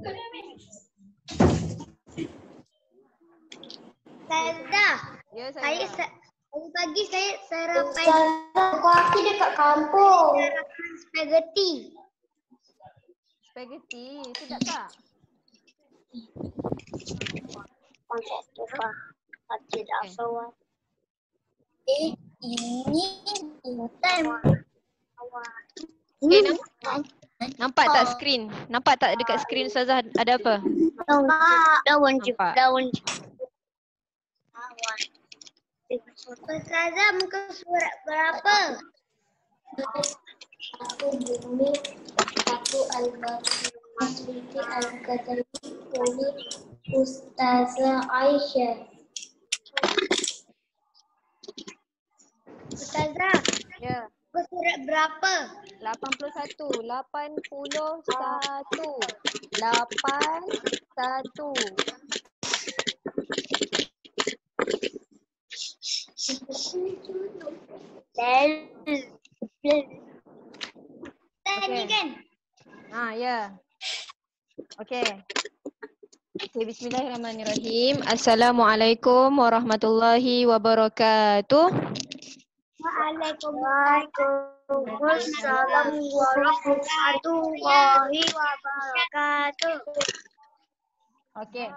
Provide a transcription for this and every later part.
Ustazah, Ya, saya saya. pagi saya sarapan Ustazah, kuaki dekat kampung. sarapan spaghetti. Spaghetti, sedap tak? Konsep tu lah. Tidak Okay. soal. Ini intan. Okay, nampak tak skrin? Nampak tak dekat skrin Ustazah ada apa? Daun Nampak. daun. Ustazah, muka surat berapa? Satu bumi, satu al-Masriki al-Qadari, oleh Ustazah Aisyah. Ustazah, Ya. muka surat berapa? 81. 81. Tadi Okey. kan? Ya. Okey. Okay, bismillahirrahmanirrahim. Assalamualaikum warahmatullahi wabarakatuh. Waalaikumsalam warahmatullahi wabarakatuh. Okey.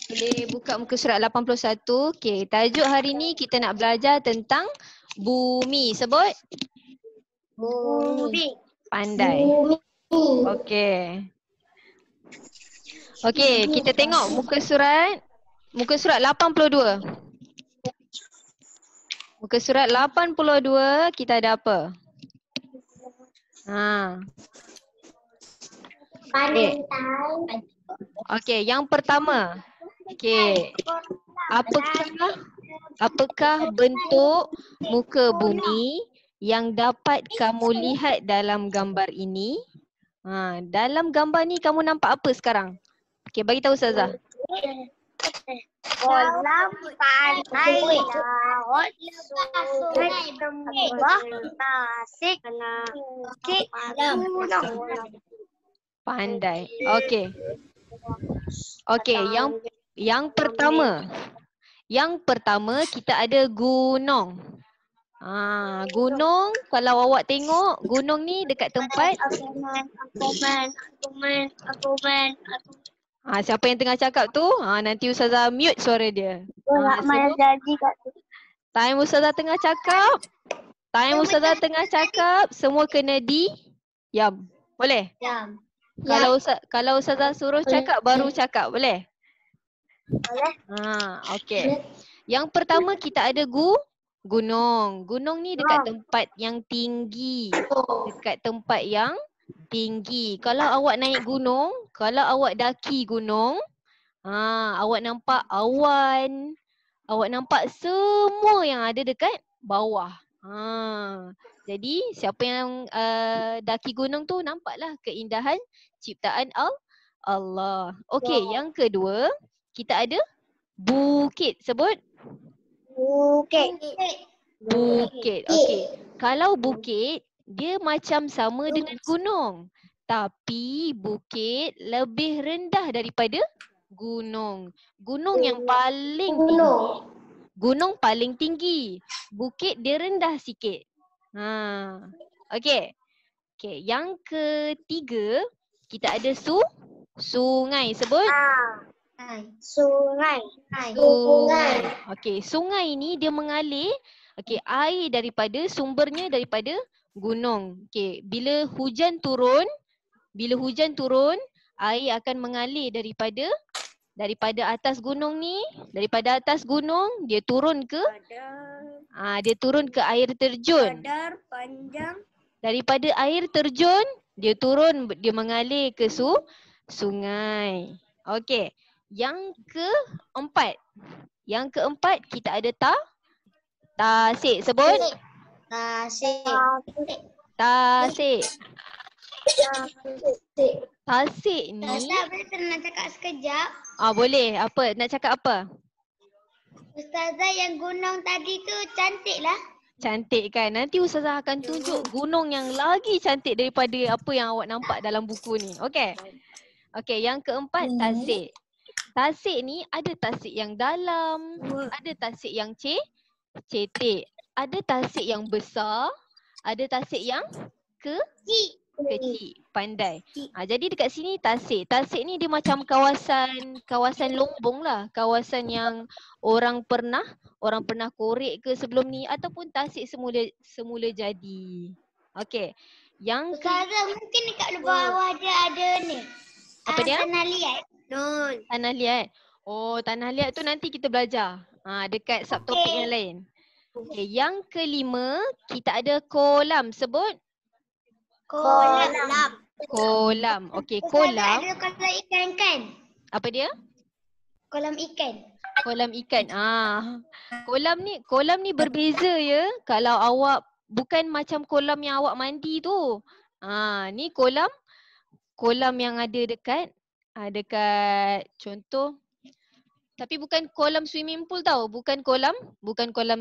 Boleh buka muka surat 81. Okey, tajuk hari ni kita nak belajar tentang bumi. Sebut. Bumi. Pandai. Okey. Okey, kita tengok muka surat 82. Muka surat 82 kita ada apa? Okey, yang pertama. Okey. Apakah bentuk muka bumi yang dapat kamu lihat dalam gambar ini? Dalam gambar ni kamu nampak apa sekarang? Okey, bagi tahu Ustazah. Kolam, pantai, laut, sungai, lembah, tasik, bukit, gunung. Pandai. Okey. Okey, yang pertama. Yang pertama kita ada gunung. Gunung kalau awak tengok gunung ni dekat tempat siapa yang tengah cakap tu? Nanti Ustazah mute suara dia. Time Ustazah tengah cakap, semua kena diam. Boleh? Jam. Kalau Ustazah suruh cakap baru cakap, boleh? Boleh. Okey. Yang pertama kita ada gunung. Gunung ni dekat tempat yang tinggi. Dekat tempat yang tinggi. Kalau awak naik gunung, kalau awak daki gunung, awak nampak awan, awak nampak semua yang ada dekat bawah. Jadi siapa yang daki gunung tu nampaklah keindahan ciptaan Allah. Okey, yang kedua kita ada bukit. Sebut. Bukit. Okey. Kalau bukit dia macam sama dengan gunung. Tapi bukit lebih rendah daripada gunung. Gunung yang paling tinggi. Gunung paling tinggi. Bukit dia rendah sikit. Okey. Okey, yang ketiga kita ada sungai. Sebut. Sungai. Okey, sungai ni dia mengalir air daripada sumbernya daripada gunung. Okey, bila hujan turun, air akan mengalir daripada atas gunung ni, daripada atas gunung dia turun ke air terjun. Panjang. Daripada air terjun dia turun, dia mengalir ke sungai. Okey. Yang keempat kita ada tasik. Sebut. Tasik ni. Ustazah, boleh nak cakap sekejap? Boleh. Apa? Nak cakap apa? Ustazah, yang gunung tadi tu cantik lah. Cantik kan? Nanti Ustazah akan tunjuk gunung yang lagi cantik daripada apa yang awak nampak dalam buku ni. Okey. Okey, yang keempat tasik. Tasik ni ada tasik yang dalam, ada tasik yang cetek. Ada tasik yang besar, ada tasik yang kecil. Pandai. Jadi dekat sini tasik. Tasik ni dia macam kawasan lombong lah. Kawasan yang orang pernah korek ke sebelum ni ataupun tasik semula jadi. Okey. Yang Ustazah mungkin dekat bawah dia ada ni. Apa dia? Tanah liat. Tanah liat. Oh, tanah liat tu nanti kita belajar. Dekat subtopik yang lain. Okey, yang kelima kita ada kolam. Sebut kolam. Okey, Ustazah kolam. ada kolam ikan kan? Apa dia? Kolam ikan. Kolam ikan. Kolam ni berbeza ya. Kalau awak bukan macam kolam yang awak mandi tu. Ni kolam yang ada dekat contoh, tapi bukan kolam swimming pool tau. Bukan kolam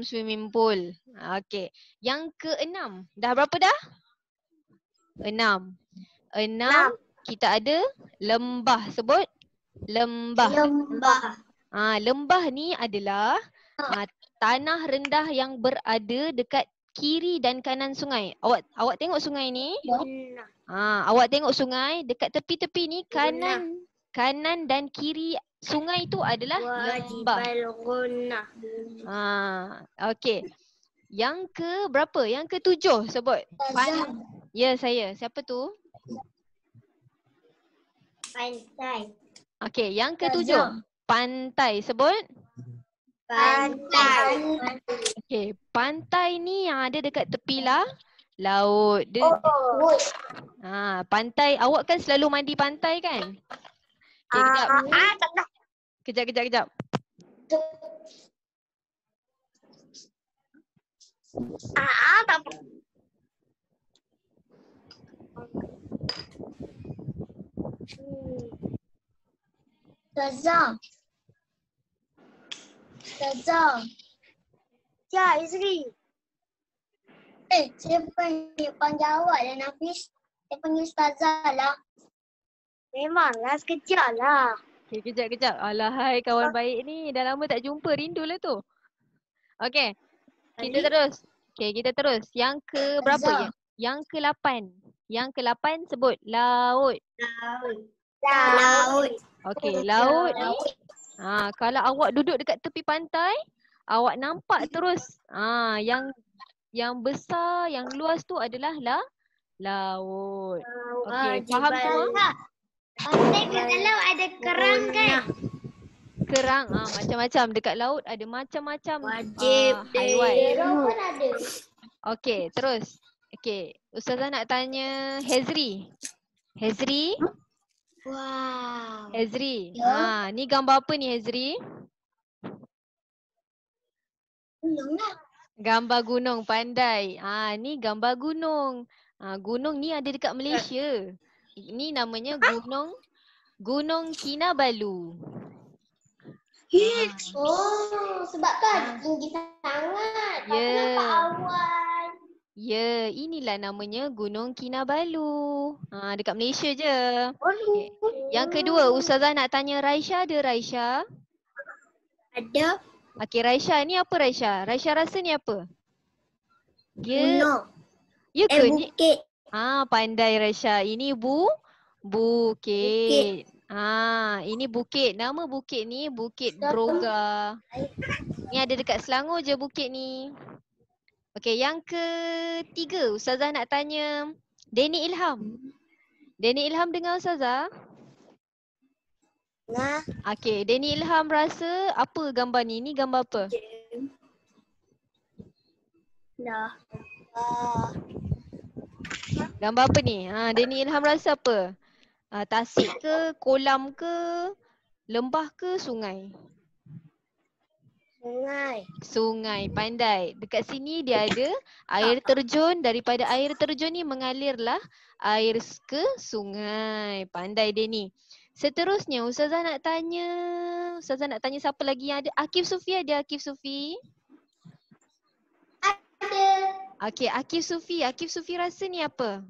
swimming pool. Okey. Yang keenam. Dah berapa dah? 6. Kita ada lembah. Sebut lembah. Lembah ni adalah tanah rendah yang berada dekat kiri dan kanan sungai. Awak tengok sungai ni? Awak tengok sungai dekat tepi-tepi ni kanan dan kiri sungai tu adalah lembah. Okey. Yang ke berapa? Yang ke-7 sebut. Ya, saya. Siapa tu? Pantai. Okey, yang ke-7. Pantai. Sebut. Pantai. Okey, pantai ni yang ada dekat tepi laut. Pantai. Awak kan selalu mandi pantai kan? Okay, kejap. Ustazah. Ya, Izri. Saya panggil awak dan Hafiz. Saya panggil Ustazah lah. Memanglah, sekejap lah. Okay, kejap. Alahai kawan baik ni. Dah lama tak jumpa. Rindulah tu. Okay. Kita terus. Yang ke berapa? Yang ke-8. Yang ke-8 sebut laut. Okey, laut ni. Kalau awak duduk dekat tepi pantai, awak nampak terus yang besar, yang luas tu adalah laut. Okey, faham semua? Pantai kat dalam ada kerang kan? Kerang, macam-macam. Dekat laut ada macam-macam haiwan. Kerang pun ada. Okey, terus. Okey, Ustazah nak tanya Hezri. Wow. Hezri. Ni gambar apa ni Hezri? Gunung lah. Gambar gunung, pandai. Ni gambar gunung. Gunung ni ada dekat Malaysia. Ini namanya Gunung Kinabalu. Sebab kan tinggi sangat. Tak nampak awan. Ya, inilah namanya Gunung Kinabalu. Dekat Malaysia je. Okay. Yang kedua, Ustazah nak tanya Raisha. Ada Raisha? Ada. Okey, Raisha. Ni apa Raisha? Raisha rasa ni apa? Gunung. Ya ke? Bukit. Pandai Raisha. Ini bukit. Ini bukit. Nama bukit ni Bukit Broga. Ni ada dekat Selangor je bukit ni. Okey, yang ketiga Ustazah nak tanya Danny Ilham. Danny Ilham dengar Ustazah? Okey, Danny Ilham rasa apa gambar ni? Ni gambar apa? Gambar apa ni? Danny Ilham rasa apa? Tasik ke, kolam ke, lembah ke, sungai? Sungai, pandai. Dekat sini dia ada air terjun. Daripada air terjun ni mengalirlah air ke sungai. Pandai dia ni. Seterusnya Ustazah nak tanya siapa lagi yang ada? Akif Sufi ada? Akif Sufi? Ada. Okey, Akif Sufi. Akif Sufi rasa ni apa?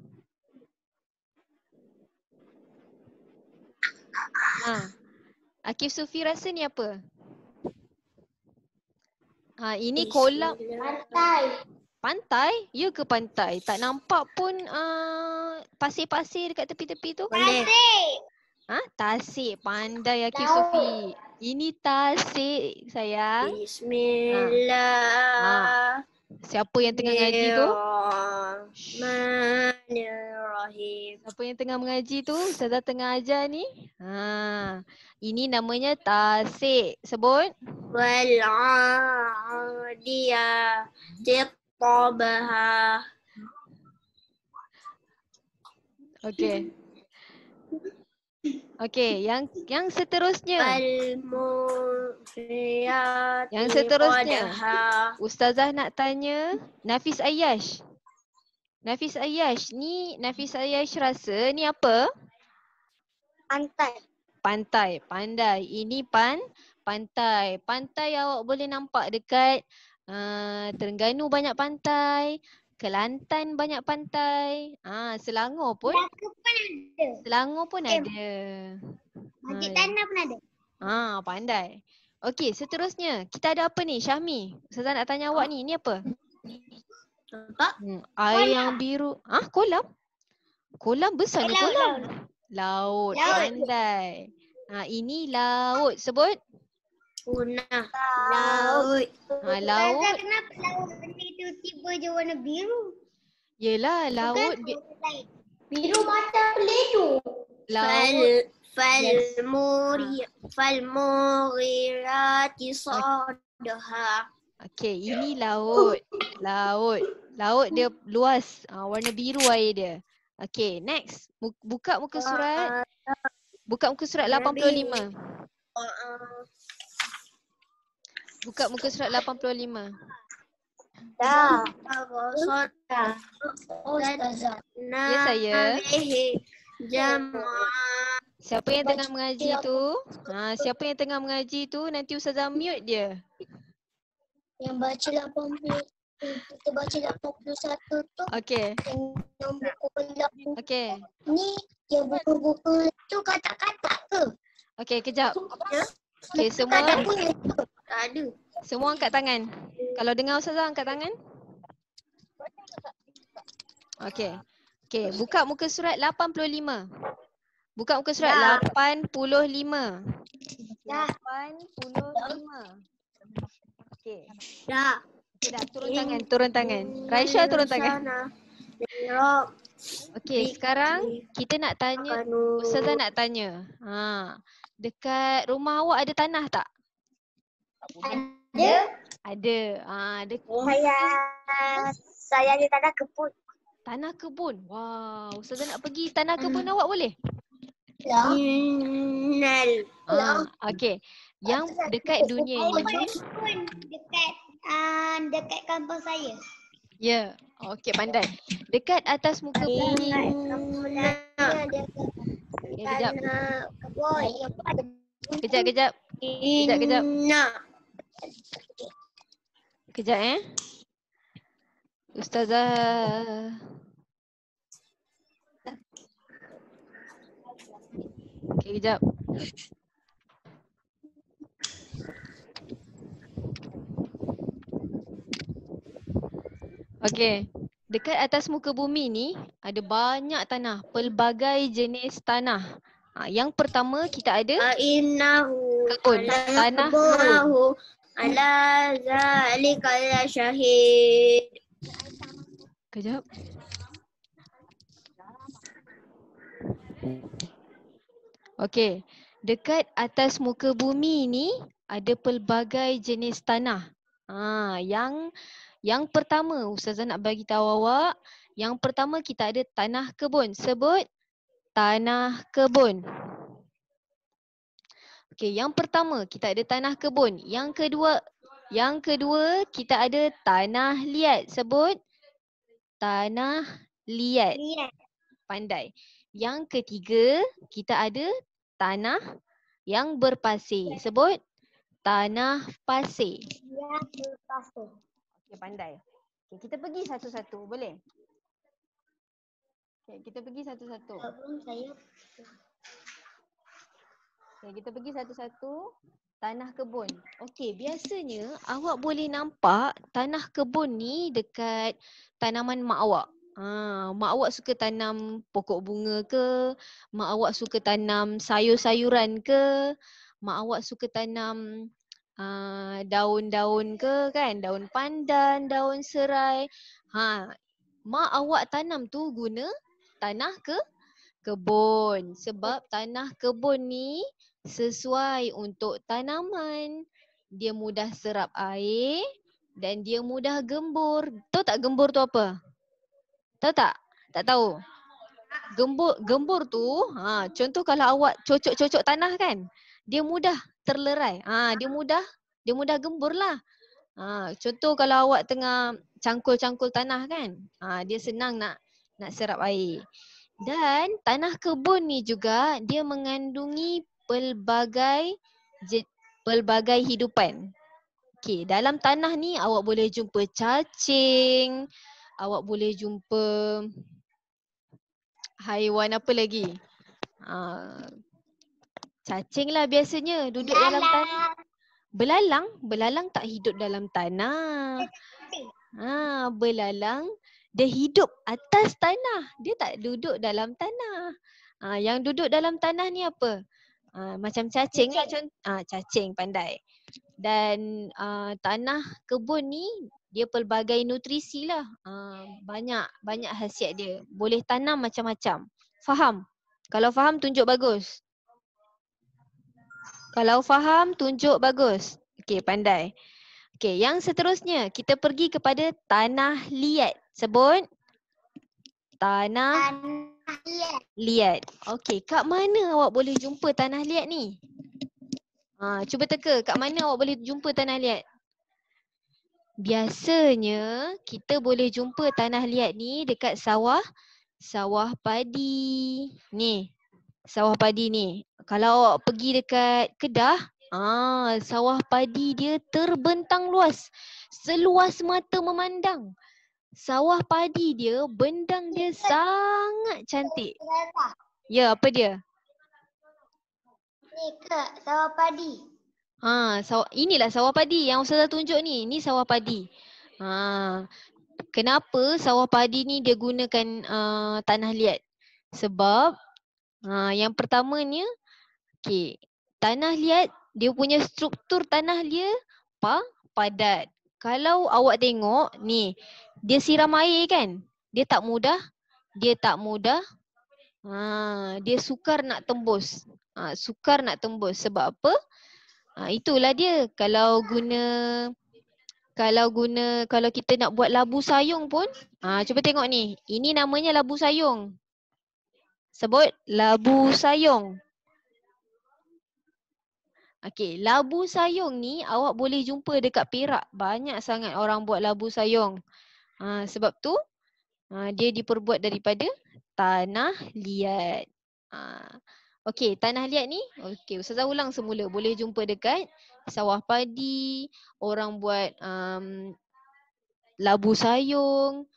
Akif Sufi rasa ni apa? Ini kolam. Pantai. Pantai? Ya ke pantai? Tak nampak pun pasir-pasir dekat tepi-tepi tu? Tasik. Tasik. Pandai Akif Laut. Sufi. Ini tasik sayang. Bismillah. Siapa yang tengah ngaji tu? Bismillahirrahmanirrahim. Siapa yang tengah mengaji tu? Ustazah tengah ajar ni. Ini namanya tasik. Sebut. Wal'adiyati tabaha. Okey. Okey, yang seterusnya. Yang seterusnya. Ustazah nak tanya Nafis Ayyash. Nafis Ayyash rasa ni apa? Pantai. Pantai. Pandai. Ini pantai. Pantai awak boleh nampak dekat Terengganu banyak pantai. Kelantan banyak pantai. Selangor pun. Selangor pun ada. Bukit Tanah pun ada. Pandai. Okey, seterusnya. Kita ada apa ni? Syahmi. Ustazah nak tanya awak ni. Ni apa? Air yang biru. Kolam? Kolam besar ni kolam. Laut. Pandai. Ini laut. Sebut. Punah. Laut. Kenapa laut ni tiba-tiba je warna biru? Yelah, laut. Biru macam peledu. Laut. Falmuriyati sadha. Okey, ini laut. Laut dia luas. Warna biru air dia. Okey, next. Buka muka surat. Buka muka surat 85. Buka muka surat 85. Dah. Ya saya. Siapa yang tengah mengaji tu? Siapa yang tengah mengaji tu nanti Ustazah mute dia. Yang baca 80. Kita baca 81 tu. Okey. Yang buku Okey. ni yang buku-buku tu katak-katak ke? Okey, kejap. Okey, semua Tak ada. semua angkat tangan. Kalau dengar Ustazah angkat tangan. Okey. Okey, buka muka surat 85. Buka muka surat 85. 85. Okey. Dah. Okey dah, turun tangan. Raisya turun tangan. Okey, sekarang kita nak tanya, Ustazah nak tanya. Dekat rumah awak ada tanah tak? Ada. Ada. Saya ada tanah kebun. Tanah kebun. Wow, Ustazah nak pergi tanah kebun awak boleh? Nal. Okey. Yang dekat dunia ni. Dekat kampung saya. Ya. Okey, pandai. Dekat atas muka bumi. Kejap. Kejap. Kejap Ustazah. Okey, kejap. Okey. Dekat atas muka bumi ni ada banyak tanah, pelbagai jenis tanah. Yang pertama kita ada kebun. Tanah kebun. Ala zalika la syahid. Kejap. Okey. Dekat atas muka bumi ni ada pelbagai jenis tanah. Yang pertama Ustazah nak bagi tahu awak, yang pertama kita ada tanah kebun. Sebut tanah kebun. Okey, yang pertama kita ada tanah kebun. Yang kedua kita ada tanah liat. Sebut tanah liat. Pandai. Yang ketiga kita ada tanah yang berpasir. Sebut tanah pasir. Ya, berpasir. Okey, pandai. Okay, kita pergi satu-satu, boleh? Okay, kita pergi satu-satu. Saya. Okay, kita pergi satu-satu. Tanah kebun. Okey, biasanya awak boleh nampak tanah kebun ni dekat tanaman mak awak. Mak awak suka tanam pokok bunga ke? Mak awak suka tanam sayur-sayuran ke? Mak awak suka tanam daun-daun ke kan? Daun pandan, daun serai. Mak awak tanam tu guna tanah kebun. Sebab tanah kebun ni sesuai untuk tanaman. Dia mudah serap air dan dia mudah gembur. Tahu tak gembur tu apa? Tahu tak? Tak tahu. Gembur tu, contoh kalau awak cocok-cocok tanah kan, dia mudah terlerai. Dia mudah gembur lah. Contoh kalau awak tengah cangkul-cangkul tanah kan, dia senang nak serap air. Dan tanah kebun ni juga dia mengandungi pelbagai hidupan. Okey, dalam tanah ni awak boleh jumpa cacing, awak boleh jumpa haiwan apa lagi? Cacing lah biasanya duduk dalam tanah. Belalang tak hidup dalam tanah. Belalang dia hidup atas tanah. Dia tak duduk dalam tanah. Yang duduk dalam tanah ni apa? Macam cacing lah. Cacing pandai. Dan tanah kebun ni dia pelbagai nutrisi lah. Banyak khasiat dia. Boleh tanam macam-macam. Faham? Kalau faham tunjuk bagus. Kalau faham tunjuk bagus. Okey, pandai. Okey, yang seterusnya kita pergi kepada tanah liat. Sebut. Tanah liat. Okey, kat mana awak boleh jumpa tanah liat ni? Cuba teka, kat mana awak boleh jumpa tanah liat? Biasanya kita boleh jumpa tanah liat ni dekat sawah padi. Ni, sawah padi ni. Kalau awak pergi dekat Kedah, sawah padi dia terbentang luas. Seluas mata memandang. Sawah padi dia, bendang dia sangat cantik. Ya, apa dia? Ni Kak, sawah padi. Inilah sawah padi yang Ustazah tunjuk ni. Ni sawah padi. Kenapa sawah padi ni dia gunakan tanah liat? Sebab yang pertamanya, tanah liat dia punya struktur tanah dia padat. Kalau awak tengok ni, dia siram air kan? Dia tak mudah. Dia sukar nak tembus. Sebab apa? Itulah dia. Kalau kita nak buat labu sayung pun, cuba tengok ni. Ini namanya labu sayung. Sebut labu sayung. Okey, labu sayung ni awak boleh jumpa dekat Perak. Banyak sangat orang buat labu sayung. Sebab tu dia diperbuat daripada tanah liat. Okey, tanah liat ni, Ustazah ulang semula. Boleh jumpa dekat sawah padi, orang buat labu sayung.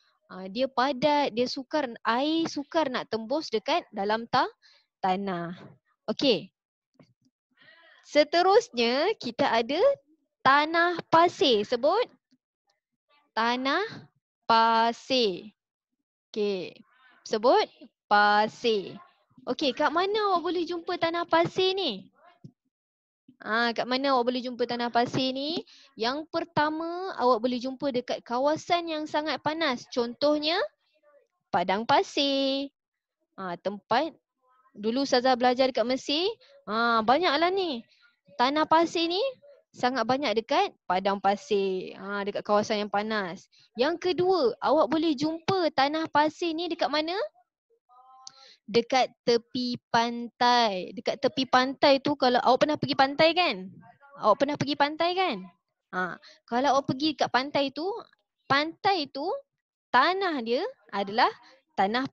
Dia padat, dia air sukar nak tembus dekat dalam tanah. Okey. Seterusnya kita ada tanah pasir. Sebut. Tanah pasir. Okey. Sebut pasir. Okey, kat mana awak boleh jumpa tanah pasir ni? Kat mana awak boleh jumpa tanah pasir ni? Yang pertama, awak boleh jumpa dekat kawasan yang sangat panas. Contohnya, padang pasir. Tempat dulu Ustazah belajar dekat Mesir, banyaklah ni. Tanah pasir ni sangat banyak dekat padang pasir, dekat kawasan yang panas. Yang kedua, awak boleh jumpa tanah pasir ni dekat mana? Dekat tepi pantai. Dekat tepi pantai tu, kalau awak pernah pergi pantai kan? Kalau awak pergi kat pantai tu tanah dia adalah tanah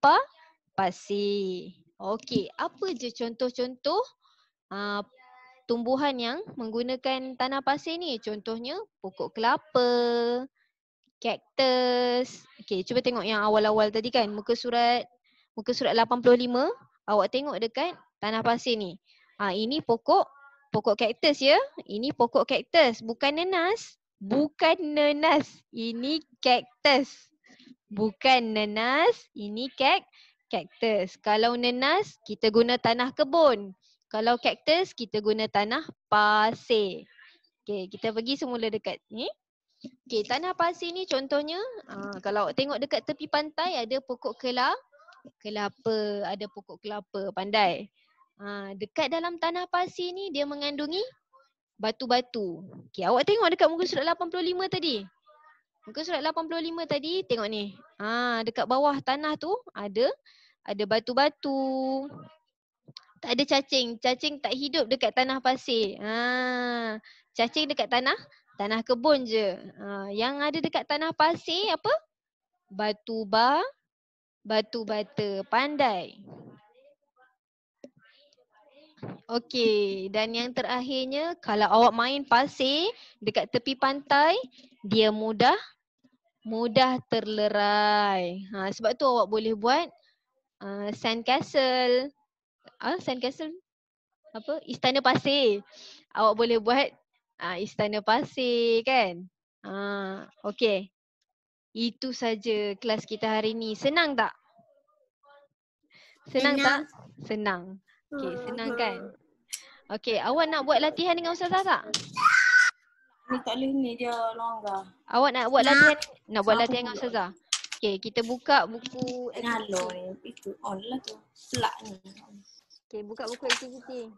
pasir. Okey, apa je contoh-contoh tumbuhan yang menggunakan tanah pasir ni? Contohnya pokok kelapa, Cactus. Okey, cuba tengok yang awal-awal tadi kan. Muka surat 85. Awak tengok dekat tanah pasir ni. Ini pokok cactus ya. Ini pokok cactus, bukan nenas. Bukan nenas. Ini cactus. Bukan nenas, ini cactus. Kalau nenas, kita guna tanah kebun. Kalau cactus, kita guna tanah pasir. Okey, kita pergi semula dekat ni. Okey, tanah pasir ni contohnya, kalau awak tengok dekat tepi pantai ada pokok kelapa, ada pokok kelapa, pandai. Dekat dalam tanah pasir ni dia mengandungi batu-batu. Okey, awak tengok dekat muka surat 85 tadi. Muka surat 85 tadi, tengok ni. Dekat bawah tanah tu ada batu-batu. Tak ada cacing. Cacing tak hidup dekat tanah pasir. Cacing dekat tanah kebun je. Yang ada dekat tanah pasir apa? Batu bata. Pandai. Okey, dan yang terakhirnya, kalau awak main pasir dekat tepi pantai, dia mudah terlerai. Sebab tu awak boleh buat sandcastle. Sandcastle apa? Istana pasir. Awak boleh buat istana pasir kan? Okey. Itu saja kelas kita hari ni. Senang tak? Senang tak? Senang. Okey, senang kan? Okey, awak nak buat latihan dengan Ustazah tak? Ni tak boleh ni dia longgar. Awak nak buat latihan dengan Ustazah? Okey, kita buka buku Nyalon itu on lah tu. Plug ni. Okey, buka buku aktiviti.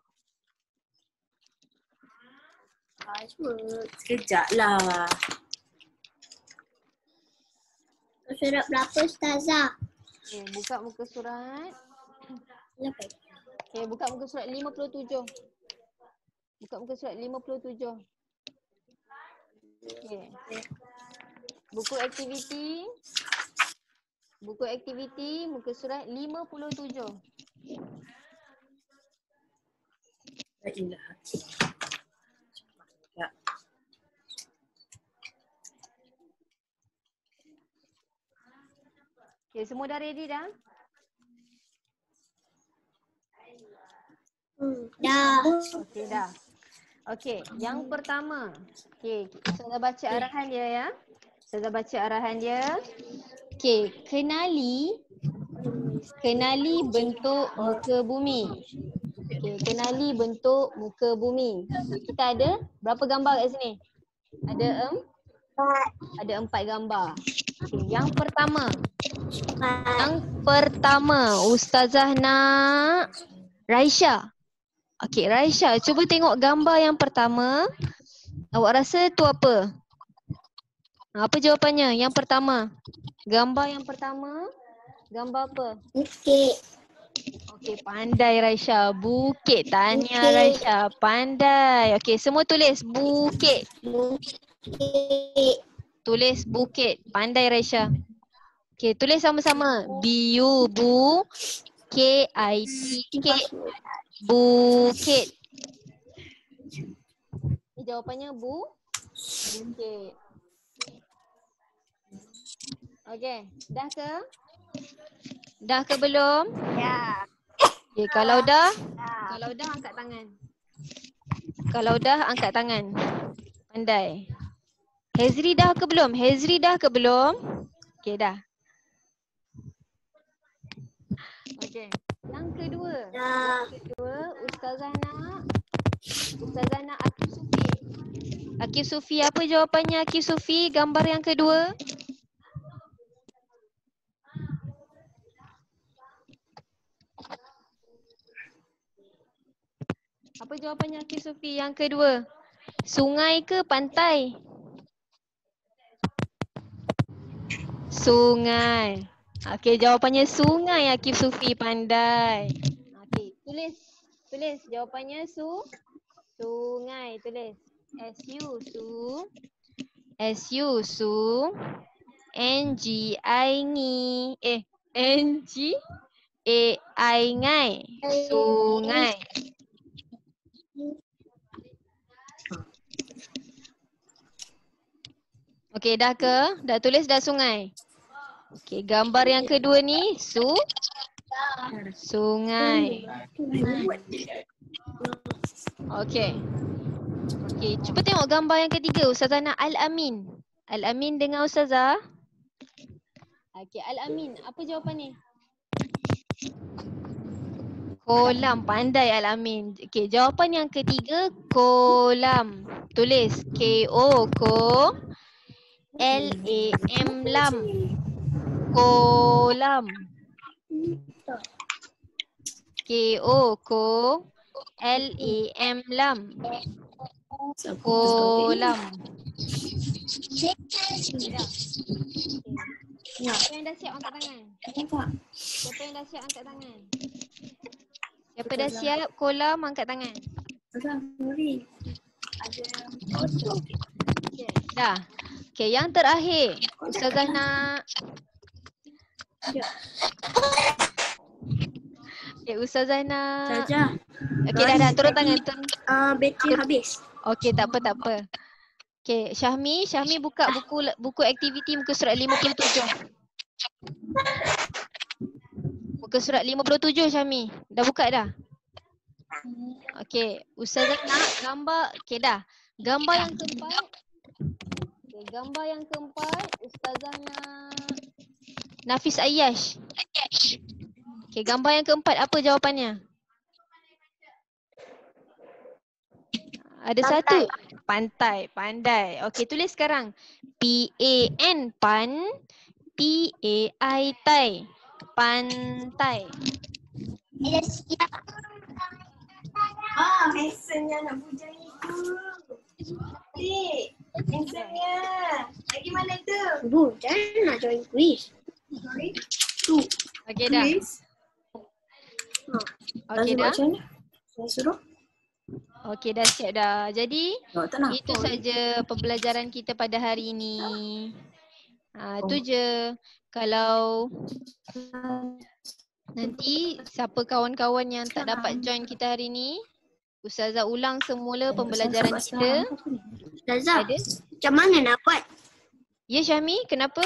Sekejap lah. Surat berapa Ustazah? Okey, buka muka surat. Berapa? Okey, buka muka surat 57. Buka muka surat 57. Okey. Buku aktiviti. Buku aktiviti muka surat 57. Baiklah. Ya. Okey, semua dah ready dah? Dah. Okey, dah. Okey, yang pertama. Okey, saya baca arahan dia ya. Saya baca arahan dia. Okey, kenali bentuk muka bumi. Okey, kenali bentuk muka bumi. Kita ada berapa gambar kat sini? Ada 4 gambar. Okey, yang pertama. Ustazah nak Raisya. Okey, Raisya, cuba tengok gambar yang pertama. Awak rasa tu apa? Apa jawapannya? Yang pertama. Gambar yang pertama. Gambar apa? Bukit. Okey, pandai Raisya. Bukit. Tahniah Raisya. Pandai. Okey, semua tulis bukit. Bukit. Tulis bukit. Pandai Raisya. Okey, tulis sama-sama. B-U-K-I-T-K. Bukit. Ini jawapannya bukit. Okey, dah ke? Dah ke belum? Ya. Okey, kalau dah angkat tangan. Kalau dah angkat tangan. Pandai. Hezri dah ke belum? Okey, dah. Okey. Yang kedua. Ustazah nak Akif Sufi. Akif Sufi, apa jawapannya Akif Sufi? Gambar yang kedua. Apa jawapannya Akif Sufi yang kedua? Sungai ke pantai? Sungai. Okey, jawapannya sungai Akif Sufi, pandai. Okey, tulis jawapannya sungai, tulis. S-U N-G-I N-G-A-I ngai. Sungai. Okey, dah ke? Dah tulis dah sungai? Okey, gambar yang kedua ni sungai. Okey. Okey, cuba tengok gambar yang ketiga, Ustazah nak Al-Amin. Al-Amin dengan Ustazah. Okey, Al-Amin, apa jawapan ni? Kolam, pandai Al-Amin. Okey, jawapan yang ketiga kolam. Tulis K-O-L-A-M lam. Kolam. K-O-L-A-M lam. Kolam. Siapa yang dah siap angkat tangan? Siapa yang dah siap angkat tangan? Siapa dah siap kolam angkat tangan? Dah. Okey, yang terakhir. Ustazah nak okey, Ustazah nak okey, dah turun tangan. Bateri habis. Okey, tak apa. Okey, Syahmi buka buku aktiviti muka surat 57. Muka surat 57 Syahmi. Dah buka dah? Okey, Ustazah nak gambar. Okey dah. Gambar yang keempat. Okey, gambar yang keempat Ustazah nak Nafis Ayyash. Okey, gambar yang keempat apa jawapannya? Ada satu. Pantai, pandai. Okey, tulis sekarang. P-A-N, pan. T-A-I, tai. Pantai. Handsome-nya nak bujang itu. Handsome-nya. Lagi mana tu? Bu, jangan nak join quiz. Okey dah. Okey dah. Saya suruh. Okey, dah siap dah. Jadi, itu saja pembelajaran kita pada hari ini. Itu je. Kalau nanti siapa kawan-kawan yang tak dapat join kita hari ni, Ustazah ulang semula pembelajaran kita. Ustazah, Ada? macam mana nak buat? Ya Syahmi, kenapa?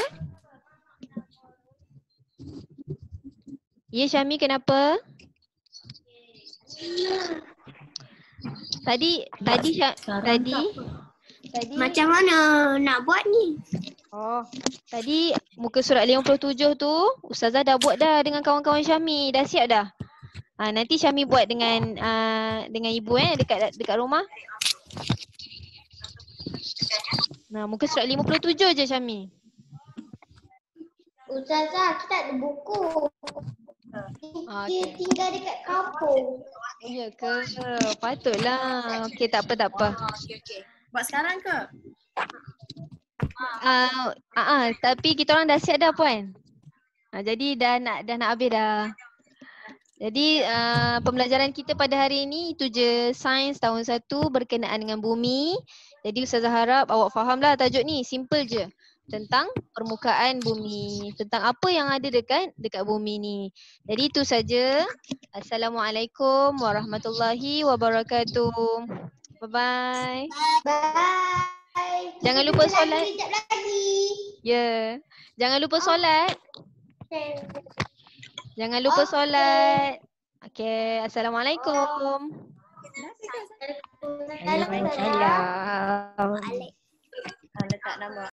Ya Syahmi, kenapa? Tadi Macam mana nak buat ni? tadi muka surat 57 tu Ustazah dah buat dah dengan kawan-kawan Syahmi. Dah siap dah? Nanti Syahmi buat dengan ibu dekat rumah. Nah, muka surat 57 je Syahmi. Ustazah, kita ada buku. Dia tinggal dekat kampung. Ya ke? Patutlah. Okey, tak apa. Okey. Buat sekarang ke? Tapi kita orang dah siap dah puan. Jadi dah nak habis dah. Jadi pembelajaran kita pada hari ini itu je, sains tahun 1 berkenaan dengan bumi. Jadi Ustazah harap awak fahamlah tajuk ni, simple je. Tentang permukaan bumi, tentang apa yang ada dekat bumi ni. Jadi itu saja. Assalamualaikum warahmatullahi wabarakatuh. Bye-bye. Bye. Jangan lupa solat. Sekejap lagi. Ya. Jangan lupa solat. Jangan lupa solat. Okey, assalamualaikum. Waalaikumsalam. Waalaikumsalam. Letak nama.